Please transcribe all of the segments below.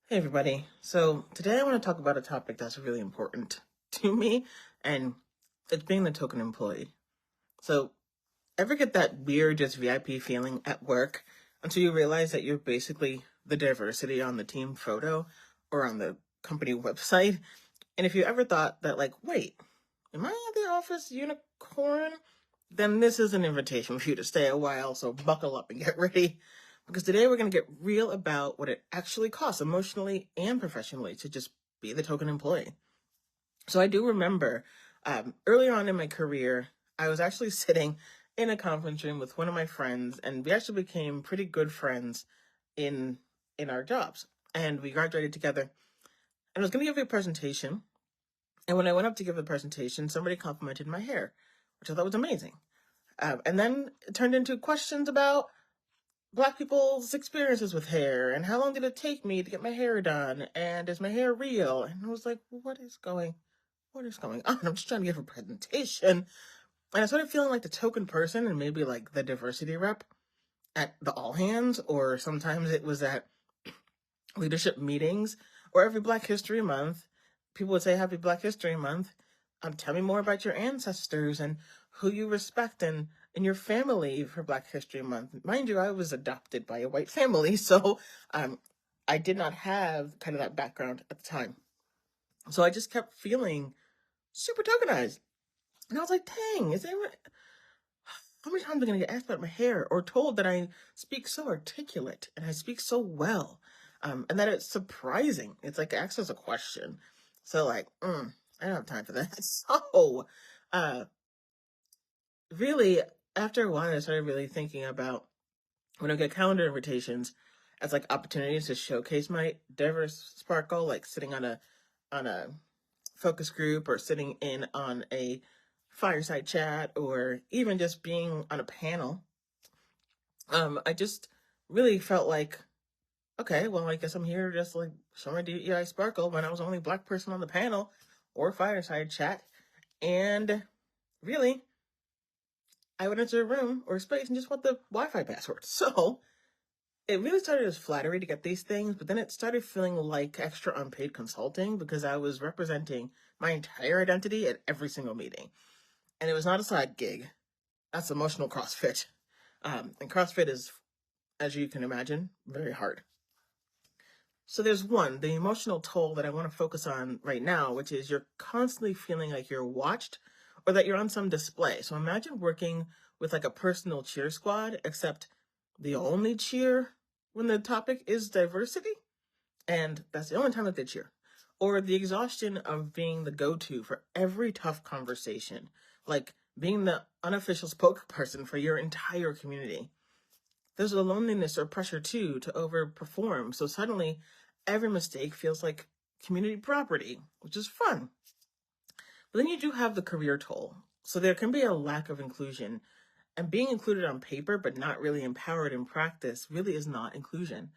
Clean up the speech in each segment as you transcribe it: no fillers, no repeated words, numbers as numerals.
Hey everybody. So today I want to talk about a topic that's really important to me, and it's being the token employee. So ever get that weird just VIP feeling at work until you realize that you're basically the diversity on the team photo or on the company website? And if you ever thought that, like, wait, am I the office unicorn? Then this is an invitation for you to stay a while, so buckle up and get ready. Because today we're going to get real about what it actually costs emotionally and professionally to just be the token employee. So I do remember early on in my career, I was actually sitting in a conference room with one of my friends, and we actually became pretty good friends in in our jobs. And we graduated together. And I was going to give a presentation, and when I went up to give the presentation, somebody complimented my hair, which I thought was amazing. And then it turned into questions about Black people's experiences with hair and how long did it take me to get my hair done and is my hair real? And I was like, what is going on? I'm just trying to give a presentation. And I started feeling like the token person and maybe like the diversity rep at the all hands, or sometimes it was at leadership meetings, or every Black History Month, people would say Happy Black History Month. Tell me more about your ancestors and who you respect and in your family for Black History Month. Mind you, I was adopted by a white family, so I did not have kind of that background at the time. So I just kept feeling super tokenized. And I was like, dang, how many times am I going to get asked about my hair or told that I speak so articulate and I speak so well? And that it's surprising. It's like asked as a question. So like, I don't have time for that. So, uh, really, after a while, I started really thinking about when I get calendar invitations as like opportunities to showcase my diverse sparkle, like sitting on a focus group or sitting in on a fireside chat or even just being on a panel. I just really felt like, okay, well, I guess I'm here just like show my DEI sparkle when I was the only Black person on the panel or fireside chat. And really, I went into a room or a space and just want the Wi-Fi password. So it really started as flattery to get these things, but then it started feeling like extra unpaid consulting because I was representing my entire identity at every single meeting. And it was not a side gig. That's emotional CrossFit. And CrossFit is, as you can imagine, very hard. So there's one, the emotional toll that I want to focus on right now, which is you're constantly feeling like you're watched or that you're on some display. So imagine working with like a personal cheer squad, except the only cheer when the topic is diversity, and that's the only time that they cheer. Or the exhaustion of being the go-to for every tough conversation, like being the unofficial spokesperson for your entire community. There's a loneliness or pressure too to overperform. So suddenly every mistake feels like community property, which is fun. But then you do have the career toll. So there can be a lack of inclusion. And being included on paper but not really empowered in practice really is not inclusion.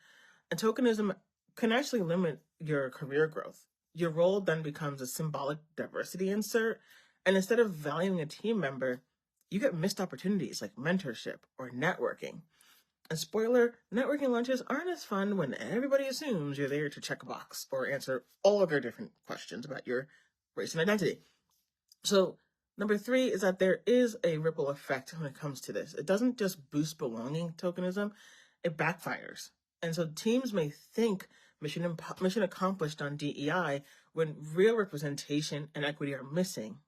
And tokenism can actually limit your career growth. Your role then becomes a symbolic diversity insert. And instead of valuing a team member, you get missed opportunities like mentorship or networking. And spoiler, networking lunches aren't as fun when everybody assumes you're there to check a box or answer all of your different questions about your race and identity. So, number three is that there is a ripple effect when it comes to this. It doesn't just boost belonging tokenism, it backfires. And so teams may think mission accomplished on DEI when real representation and equity are missing.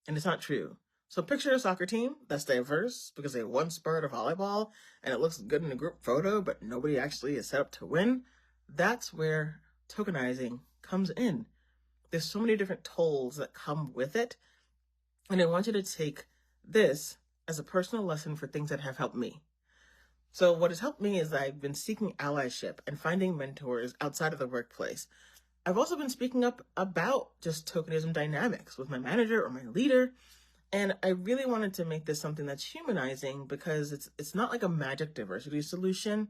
And it's not true. So picture a soccer team that's diverse because they won sport of volleyball and it looks good in a group photo, but nobody actually is set up to win. That's where tokenizing comes in. There's so many different tolls that come with it. And I want you to take this as a personal lesson for things that have helped me. So what has helped me is that I've been seeking allyship and finding mentors outside of the workplace. I've also been speaking up about just tokenism dynamics with my manager or my leader. And I really wanted to make this something that's humanizing because it's not like a magic diversity solution.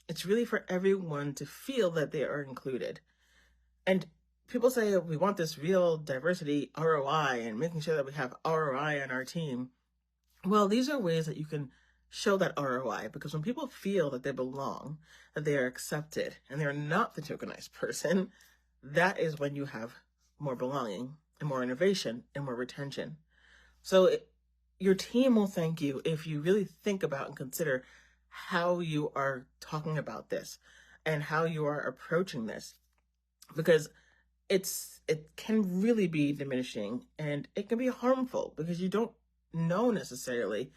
It's really for everyone to feel that they are included. And people say we want this real diversity ROI and making sure that we have ROI on our team. Well, these are ways that you can show that ROI, because when people feel that they belong, that they are accepted, and they're not the tokenized person, that is when you have more belonging and more innovation and more retention. So your team will thank you if you really think about and consider how you are talking about this and how you are approaching this, because it can really be diminishing and it can be harmful because you don't know necessarily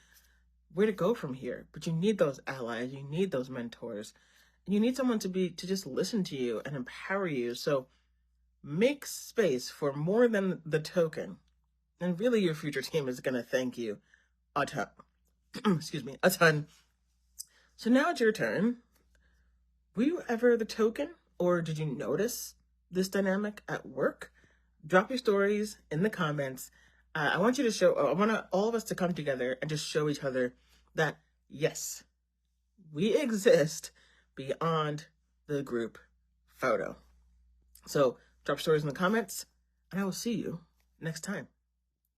where to go from here. But you need those allies, you need those mentors, and you need someone to just listen to you and empower you. So make space for more than the token, and really your future team is going to thank you a ton. Excuse me, a ton. So now it's your turn. Were you ever the token, or did you notice this dynamic at work? Drop your stories in the comments. I want all of us to come together and just show each other that, yes, we exist beyond the group photo. So drop stories in the comments, and I will see you next time.